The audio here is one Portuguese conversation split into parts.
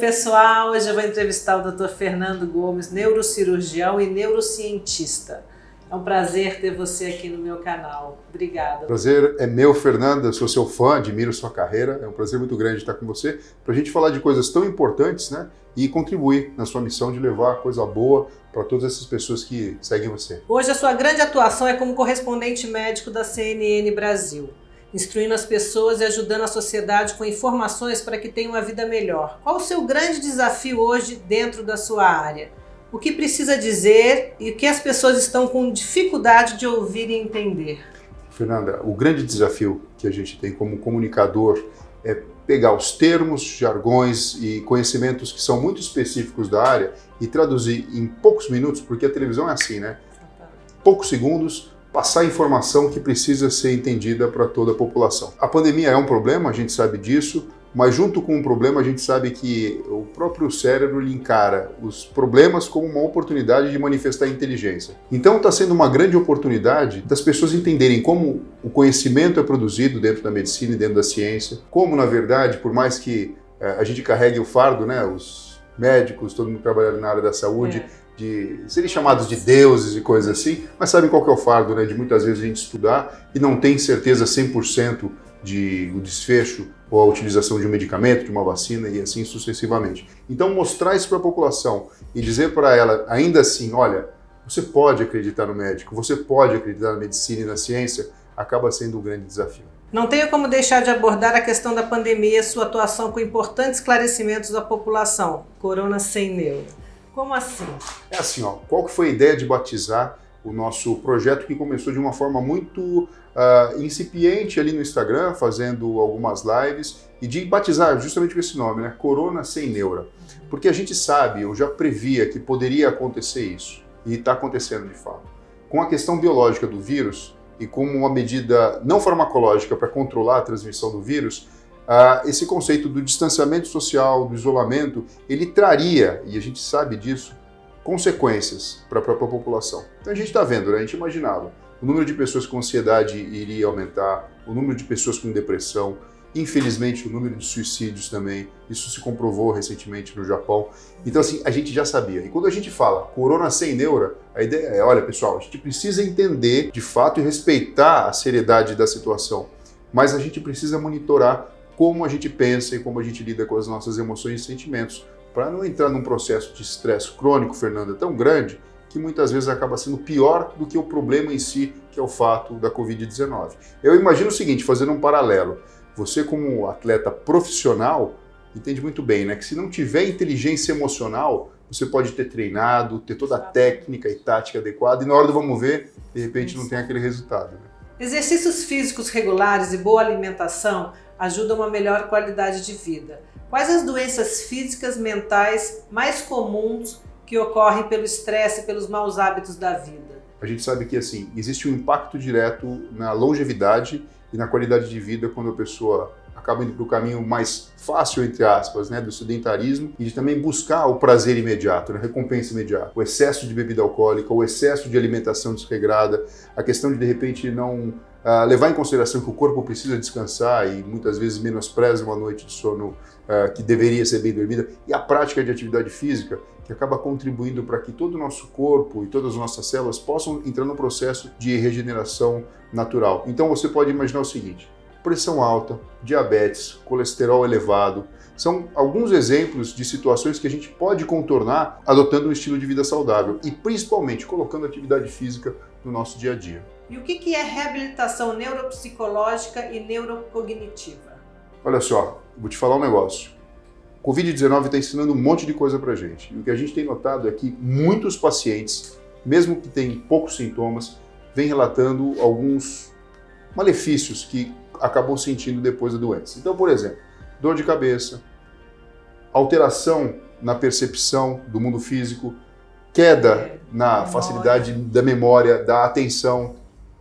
pessoal, hoje eu vou entrevistar o Dr. Fernando Gomes, neurocirurgião e neurocientista. É um prazer ter você aqui no meu canal. Obrigada. Prazer é meu, Fernanda. Eu sou seu fã, admiro sua carreira. É um prazer muito grande estar com você para a gente falar de coisas tão importantes, né? E contribuir na sua missão de levar coisa boa para todas essas pessoas que seguem você. Hoje a sua grande atuação é como correspondente médico da CNN Brasil, instruindo as pessoas e ajudando a sociedade com informações para que tenham uma vida melhor. Qual o seu grande desafio hoje dentro da sua área? O que precisa dizer e o que as pessoas estão com dificuldade de ouvir e entender? Fernanda, o grande desafio que a gente tem como comunicador é pegar os termos, jargões e conhecimentos que são muito específicos da área e traduzir em poucos minutos, porque a televisão é assim, né? Poucos segundos, passar a informação que precisa ser entendida para toda a população. A pandemia é um problema, a gente sabe disso, mas junto com o problema a gente sabe que o próprio cérebro encara os problemas como uma oportunidade de manifestar inteligência. Então está sendo uma grande oportunidade das pessoas entenderem como o conhecimento é produzido dentro da medicina e dentro da ciência, como na verdade, por mais que a gente carregue o fardo, né, os médicos, todo mundo trabalhando na área da saúde, de serem chamados de deuses e coisas assim, mas sabem qual que é o fardo, né, de muitas vezes a gente estudar e não tem certeza 100% de o desfecho ou a utilização de um medicamento, de uma vacina e assim sucessivamente. Então mostrar isso para a população e dizer para ela, ainda assim, olha, você pode acreditar no médico, você pode acreditar na medicina e na ciência, acaba sendo um grande desafio. Não tenho como deixar de abordar a questão da pandemia e sua atuação com importantes esclarecimentos da população. Corona sem neuro. Como assim? É assim, ó, qual que foi a ideia de batizar o nosso projeto que começou de uma forma muito incipiente ali no Instagram, fazendo algumas lives, e de batizar justamente com esse nome, né? Corona sem neura. Porque a gente sabe, eu já previa que poderia acontecer isso, e está acontecendo de fato. Com a questão biológica do vírus, e como uma medida não farmacológica para controlar a transmissão do vírus, esse conceito do distanciamento social, do isolamento, ele traria, e a gente sabe disso, consequências para a própria população. Então a gente está vendo, né? A gente imaginava, o número de pessoas com ansiedade iria aumentar, o número de pessoas com depressão, infelizmente o número de suicídios também, isso se comprovou recentemente no Japão. Então assim, a gente já sabia. E quando a gente fala corona sem neura, a ideia é, olha pessoal, a gente precisa entender de fato e respeitar a seriedade da situação, mas a gente precisa monitorar como a gente pensa e como a gente lida com as nossas emoções e sentimentos, para não entrar num processo de estresse crônico, Fernanda, tão grande, que muitas vezes acaba sendo pior do que o problema em si, que é o fato da Covid-19. Eu imagino o seguinte, fazendo um paralelo, você como atleta profissional, entende muito bem, né, que se não tiver inteligência emocional, você pode ter treinado, ter toda a técnica e tática adequada, e na hora do vamos ver, de repente não tem aquele resultado. Né? Exercícios físicos regulares e boa alimentação ajudam a melhor qualidade de vida. Quais as doenças físicas, mentais mais comuns que ocorrem pelo estresse e pelos maus hábitos da vida? A gente sabe que assim, existe um impacto direto na longevidade e na qualidade de vida quando a pessoa acaba indo para o caminho mais fácil, entre aspas, né, do sedentarismo e de também buscar o prazer imediato, a recompensa imediata. O excesso de bebida alcoólica, o excesso de alimentação desregrada, a questão de repente não levar em consideração que o corpo precisa descansar e muitas vezes menospreza uma noite de sono que deveria ser bem dormida, e a prática de atividade física que acaba contribuindo para que todo o nosso corpo e todas as nossas células possam entrar no processo de regeneração natural. Então você pode imaginar o seguinte, pressão alta, diabetes, colesterol elevado, são alguns exemplos de situações que a gente pode contornar adotando um estilo de vida saudável e principalmente colocando atividade física no nosso dia a dia. E o que é reabilitação neuropsicológica e neurocognitiva? Olha só, vou te falar um negócio. Covid-19 está ensinando um monte de coisa pra gente. E o que a gente tem notado é que muitos pacientes, mesmo que tenham poucos sintomas, vêm relatando alguns malefícios que acabam sentindo depois da doença. Então, por exemplo, dor de cabeça, alteração na percepção do mundo físico, queda na facilidade da memória, da atenção,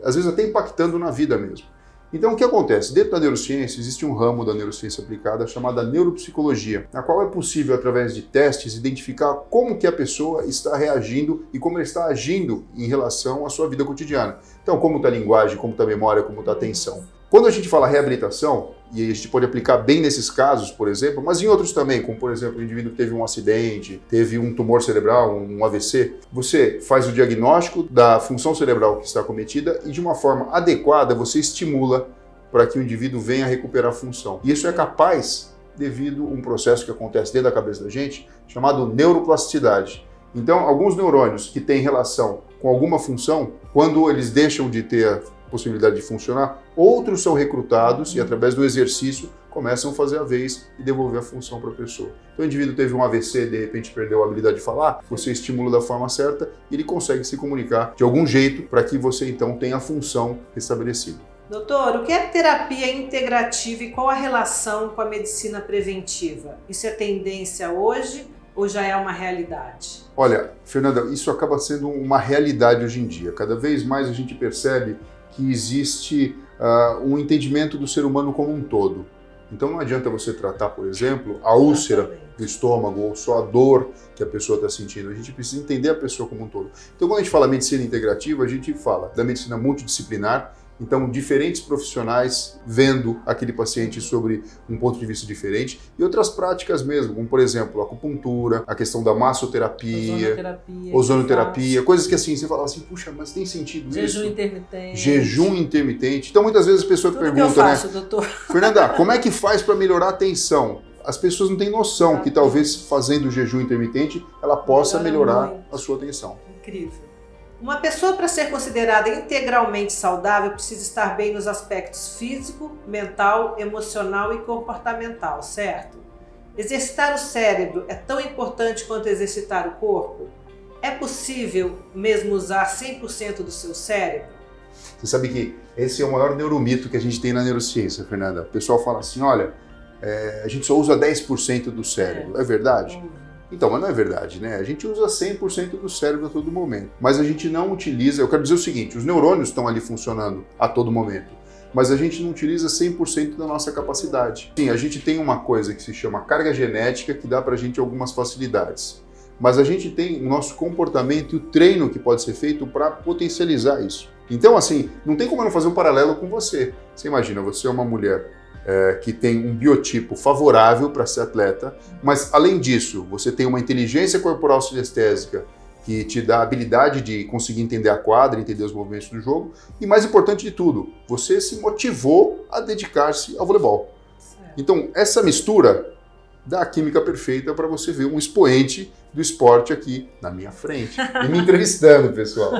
às vezes até impactando na vida mesmo. Então, o que acontece? Dentro da neurociência, existe um ramo da neurociência aplicada chamada neuropsicologia, na qual é possível, através de testes, identificar como que a pessoa está reagindo e como ela está agindo em relação à sua vida cotidiana. Então, como está a linguagem, como está a memória, como está a atenção. Quando a gente fala reabilitação, e a gente pode aplicar bem nesses casos, por exemplo, mas em outros também, como por exemplo, o indivíduo que teve um acidente, teve um tumor cerebral, um AVC, você faz o diagnóstico da função cerebral que está cometida e de uma forma adequada você estimula para que o indivíduo venha a recuperar a função. E isso é capaz devido a um processo que acontece dentro da cabeça da gente, chamado neuroplasticidade. Então, alguns neurônios que têm relação com alguma função, quando eles deixam de ter a possibilidade de funcionar, outros são recrutados e, através do exercício, começam a fazer a vez e devolver a função para a pessoa. Então, o indivíduo teve um AVC, de repente perdeu a habilidade de falar, você estimula da forma certa e ele consegue se comunicar de algum jeito para que você, então, tenha a função restabelecida. Doutor, o que é terapia integrativa e qual a relação com a medicina preventiva? Isso é tendência hoje ou já é uma realidade? Olha, Fernanda, isso acaba sendo uma realidade hoje em dia. Cada vez mais a gente percebe que existe um entendimento do ser humano como um todo. Então não adianta você tratar, por exemplo, a úlcera do estômago ou só a dor que a pessoa está sentindo. A gente precisa entender a pessoa como um todo. Então quando a gente fala medicina integrativa, a gente fala da medicina multidisciplinar. Então, diferentes profissionais vendo aquele paciente sobre um ponto de vista diferente e outras práticas mesmo, como, por exemplo, a acupuntura, a questão da massoterapia, ozonoterapia, coisas que assim, você fala assim, puxa, mas tem sentido Jejum isso? intermitente. Jejum intermitente. Então, muitas vezes as pessoas perguntam, que eu faço, doutor? Fernanda, como é que faz para melhorar a tensão? As pessoas não têm noção que talvez fazendo o jejum intermitente, ela possa melhorar a sua tensão. Incrível. Uma pessoa, para ser considerada integralmente saudável, precisa estar bem nos aspectos físico, mental, emocional e comportamental, certo? Exercitar o cérebro é tão importante quanto exercitar o corpo? É possível mesmo usar 100% do seu cérebro? Você sabe que esse é o maior neuromito que a gente tem na neurociência, Fernanda. O pessoal fala assim, olha, a gente só usa 10% do cérebro. É verdade? Então, mas não é verdade, né? A gente usa 100% do cérebro a todo momento, mas a gente não utiliza, eu quero dizer o seguinte, os neurônios estão ali funcionando a todo momento, mas a gente não utiliza 100% da nossa capacidade. Sim, a gente tem uma coisa que se chama carga genética, que dá pra gente algumas facilidades, mas a gente tem o nosso comportamento e o treino que pode ser feito para potencializar isso. Então, assim, não tem como eu não fazer um paralelo com você. Você imagina, você é uma mulher que tem um biotipo favorável para ser atleta, mas além disso, você tem uma inteligência corporal sinestésica que te dá a habilidade de conseguir entender a quadra, entender os movimentos do jogo, e mais importante de tudo, você se motivou a dedicar-se ao voleibol. Então, essa mistura dá a química perfeita para você ver um expoente do esporte aqui na minha frente e me entrevistando, pessoal.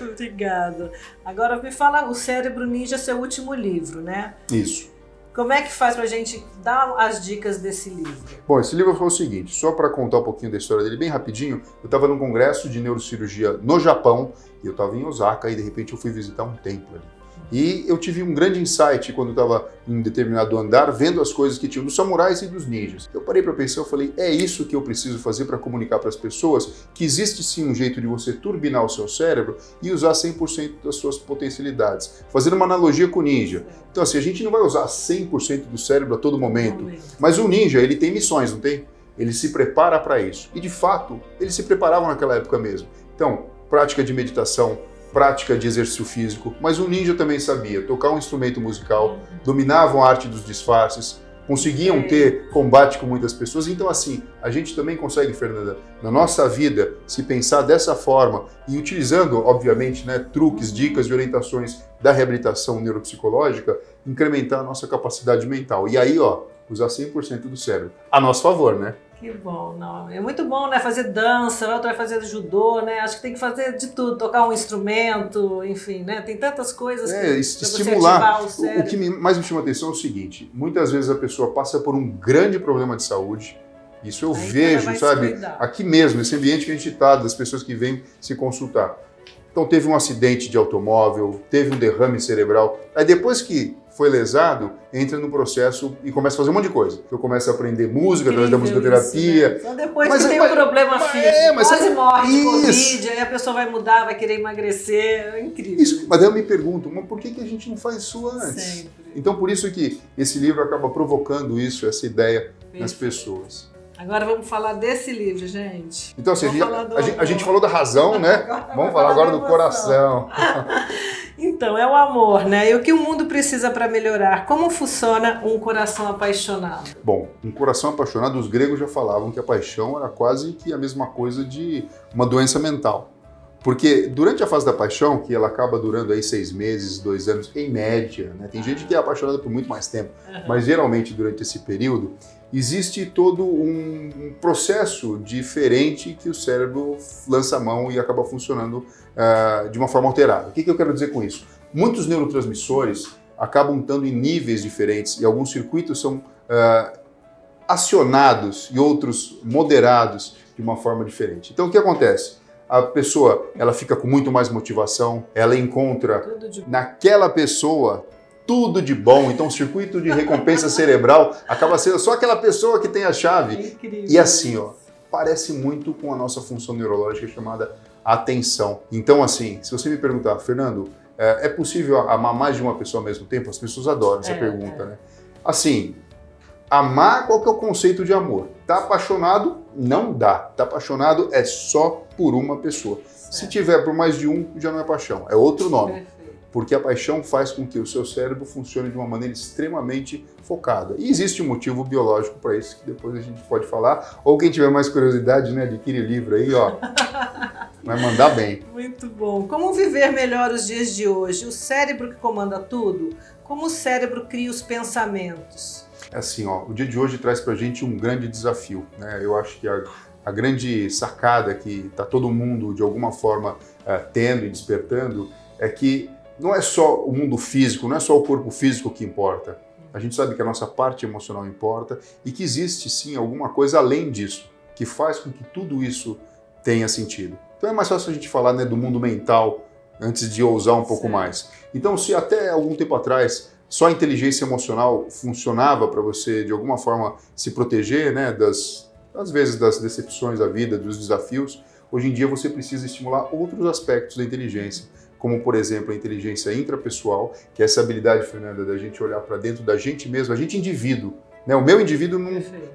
Obrigada. Agora me fala, O Cérebro Ninja é seu último livro, né? Isso. Como é que faz pra gente dar as dicas desse livro? Bom, esse livro foi o seguinte, só para contar um pouquinho da história dele bem rapidinho, eu estava num congresso de neurocirurgia no Japão e eu estava em Osaka e de repente eu fui visitar um templo ali. E eu tive um grande insight quando eu estava em um determinado andar, vendo as coisas que tinham dos samurais e dos ninjas. Eu parei para pensar, eu falei, é isso que eu preciso fazer para comunicar para as pessoas que existe sim um jeito de você turbinar o seu cérebro e usar 100% das suas potencialidades. Fazendo uma analogia com o ninja. Então assim, a gente não vai usar 100% do cérebro a todo momento, mas o ninja, ele tem missões, não tem? Ele se prepara para isso. E de fato, eles se preparavam naquela época mesmo. Então, prática de meditação, prática de exercício físico, mas o ninja também sabia tocar um instrumento musical, dominavam a arte dos disfarces, conseguiam ter combate com muitas pessoas. Então assim, a gente também consegue, Fernanda, na nossa vida, se pensar dessa forma e utilizando, obviamente, né, truques, dicas e orientações da reabilitação neuropsicológica, incrementar a nossa capacidade mental. E aí, ó, usar 100% do cérebro. A nosso favor, né? Que bom, não. É muito bom, né? Fazer dança, outra vai fazer judô, né? Acho que tem que fazer de tudo, tocar um instrumento, enfim, né? Tem tantas coisas que estimular. Você ativar o o que mais me chama a atenção é o seguinte: muitas vezes a pessoa passa por um grande problema de saúde. Isso eu vejo, sabe? Aqui mesmo, nesse ambiente que a gente está, das pessoas que vêm se consultar. Então teve um acidente de automóvel, teve um derrame cerebral. Aí depois que foi lesado, entra no processo e começa a fazer um monte de coisa. Eu começo a aprender música, através da musicoterapia. Né? Só depois que tem um problema físico, quase morre de Covid, aí a pessoa vai mudar, vai querer emagrecer, é incrível. Isso, mas daí eu me pergunto, mas por que a gente não faz isso antes? Sempre. Então por isso que esse livro acaba provocando isso, essa ideia nas pessoas. Agora vamos falar desse livro, gente. Então assim, a gente falou da razão, né? Vamos falar agora do coração. Então, é o amor, né? E o que o mundo precisa para melhorar? Como funciona um coração apaixonado? Bom, um coração apaixonado, os gregos já falavam que a paixão era quase que a mesma coisa de uma doença mental. Porque durante a fase da paixão, que ela acaba durando aí 6 meses, 2 anos, em média, né? Tem gente que é apaixonada por muito mais tempo, mas geralmente durante esse período, existe todo um processo diferente que o cérebro lança a mão e acaba funcionando de uma forma alterada. O que eu quero dizer com isso? Muitos neurotransmissores acabam estando em níveis diferentes e alguns circuitos são acionados e outros moderados de uma forma diferente. Então, o que acontece? A pessoa, ela fica com muito mais motivação, ela encontra naquela pessoa tudo de bom, então o circuito de recompensa cerebral acaba sendo só aquela pessoa que tem a chave. É incrível. E assim, ó, parece muito com a nossa função neurológica chamada atenção. Então, assim, se você me perguntar, Fernando, é possível amar mais de uma pessoa ao mesmo tempo? As pessoas adoram essa pergunta, né? Assim, amar, qual que é o conceito de amor? Tá apaixonado? Não dá. Tá apaixonado é só por uma pessoa. Certo. Se tiver por mais de um, já não é paixão, é outro nome. Perfeito. Porque a paixão faz com que o seu cérebro funcione de uma maneira extremamente focada. E existe um motivo biológico para isso, que depois a gente pode falar. Ou quem tiver mais curiosidade, né, adquire livro aí, ó, vai mandar bem. Muito bom. Como viver melhor os dias de hoje? O cérebro que comanda tudo? Como o cérebro cria os pensamentos? É assim, ó, o dia de hoje traz pra gente um grande desafio, né? Eu acho que a grande sacada que tá todo mundo, de alguma forma, tendo e despertando, é que não é só o mundo físico, não é só o corpo físico que importa. A gente sabe que a nossa parte emocional importa e que existe, sim, alguma coisa além disso, que faz com que tudo isso tenha sentido. Então é mais fácil a gente falar, né, do mundo mental antes de ousar um pouco mais. Então, se até algum tempo atrás só a inteligência emocional funcionava para você, de alguma forma, se proteger, né, às vezes das decepções da vida, dos desafios, hoje em dia você precisa estimular outros aspectos da inteligência, como, por exemplo, a inteligência intrapessoal, que é essa habilidade, Fernanda, da gente olhar para dentro da gente mesmo, a gente indivíduo. Né? O meu indivíduo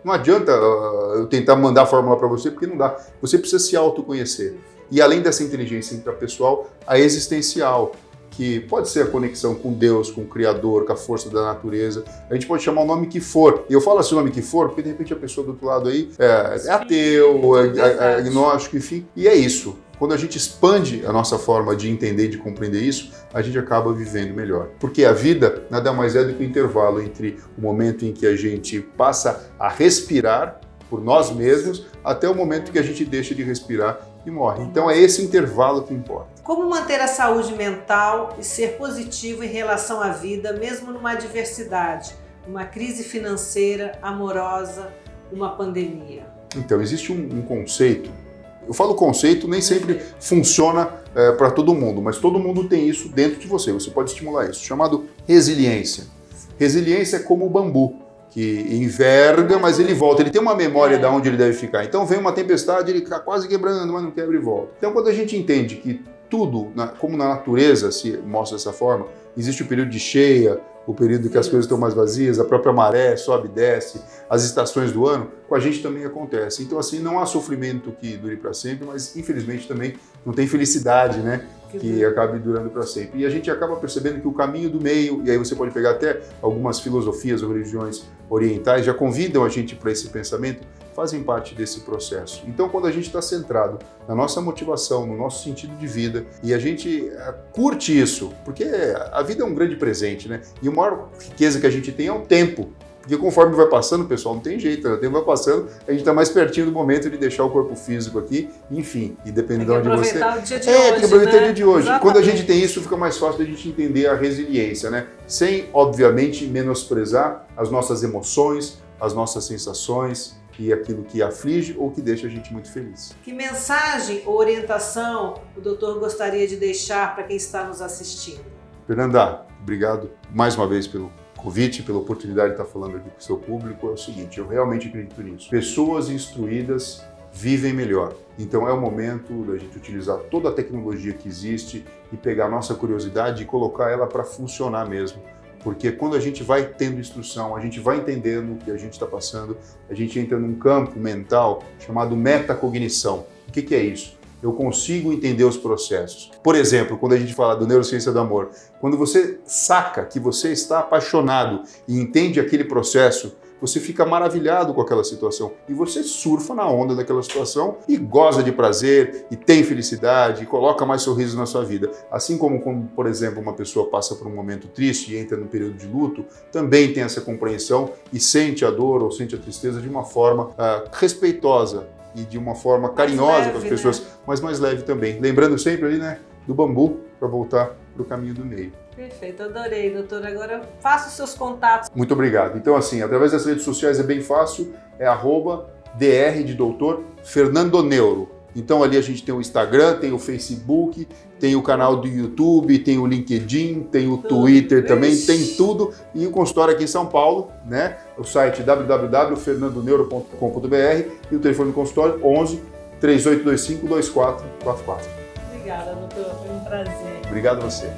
não adianta eu tentar mandar a fórmula para você, porque não dá. Você precisa se autoconhecer. E além dessa inteligência intrapessoal, a existencial, que pode ser a conexão com Deus, com o Criador, com a força da natureza. A gente pode chamar o nome que for. E eu falo assim o nome que for, porque de repente a pessoa do outro lado aí é ateu, é agnóstico, enfim. E é isso. Quando a gente expande a nossa forma de entender e de compreender isso, a gente acaba vivendo melhor. Porque a vida nada mais é do que o intervalo entre o momento em que a gente passa a respirar por nós mesmos até o momento que a gente deixa de respirar e morre. Então é esse intervalo que importa. Como manter a saúde mental e ser positivo em relação à vida, mesmo numa adversidade, uma crise financeira, amorosa, uma pandemia? Então, existe um conceito. Eu falo conceito, nem sempre funciona para todo mundo, mas todo mundo tem isso dentro de você. Você pode estimular isso, chamado resiliência. Resiliência é como o bambu, que enverga, mas ele volta. Ele tem uma memória de onde ele deve ficar. Então vem uma tempestade, ele está quase quebrando, mas não quebra e volta. Então quando a gente entende que tudo, como na natureza se mostra dessa forma, existe o período de cheia, o período que as coisas estão mais vazias, a própria maré sobe e desce, as estações do ano, com a gente também acontece. Então assim, não há sofrimento que dure para sempre, mas infelizmente também não tem felicidade, né? Que acabe durando para sempre. E a gente acaba percebendo que o caminho do meio, e aí você pode pegar até algumas filosofias ou religiões orientais, já convidam a gente para esse pensamento, fazem parte desse processo. Então, quando a gente está centrado na nossa motivação, no nosso sentido de vida, e a gente curte isso, porque a vida é um grande presente, né? E a maior riqueza que a gente tem é o tempo. Porque conforme vai passando, pessoal, não tem jeito, né? O tempo vai passando, a gente está mais pertinho do momento de deixar o corpo físico aqui, enfim, e dependendo de onde você... Tem que aproveitar o dia de hoje, tem que aproveitar o dia de hoje. Exatamente. Quando a gente tem isso, fica mais fácil da gente entender a resiliência, né? Sem, obviamente, menosprezar as nossas emoções, as nossas sensações e aquilo que aflige ou que deixa a gente muito feliz. Que mensagem ou orientação o doutor gostaria de deixar para quem está nos assistindo? Fernanda, obrigado mais uma vez pelo convite, pela oportunidade de estar falando aqui com o seu público. É o seguinte, eu realmente acredito nisso. Pessoas instruídas vivem melhor. Então é o momento da gente utilizar toda a tecnologia que existe e pegar a nossa curiosidade e colocar ela para funcionar mesmo. Porque quando a gente vai tendo instrução, a gente vai entendendo o que a gente está passando, a gente entra num campo mental chamado metacognição. O que é isso? eu consigo entender os processos. Por exemplo, quando a gente fala do neurociência do amor, quando você saca que você está apaixonado e entende aquele processo, você fica maravilhado com aquela situação e você surfa na onda daquela situação e goza de prazer e tem felicidade e coloca mais sorrisos na sua vida. Assim como, por exemplo, uma pessoa passa por um momento triste e entra num período de luto, também tem essa compreensão e sente a dor ou sente a tristeza de uma forma respeitosa e de uma forma carinhosa leve, com as pessoas, né? Mas mais leve também. Lembrando sempre ali, né, do bambu para voltar para o caminho do meio. Perfeito, adorei, doutor. Agora faça os seus contatos. Muito obrigado. Então, assim, através das redes sociais é bem fácil, é @dr de doutor Fernando Neuro. Então ali a gente tem o Instagram, tem o Facebook, tem o canal do YouTube, tem o LinkedIn, tem o Twitter também, tem tudo. E o consultório aqui em São Paulo, né? O site www.fernandoneuro.com.br e o telefone do consultório 11 3825 2444. Obrigada, doutor. Foi um prazer. Obrigado a você.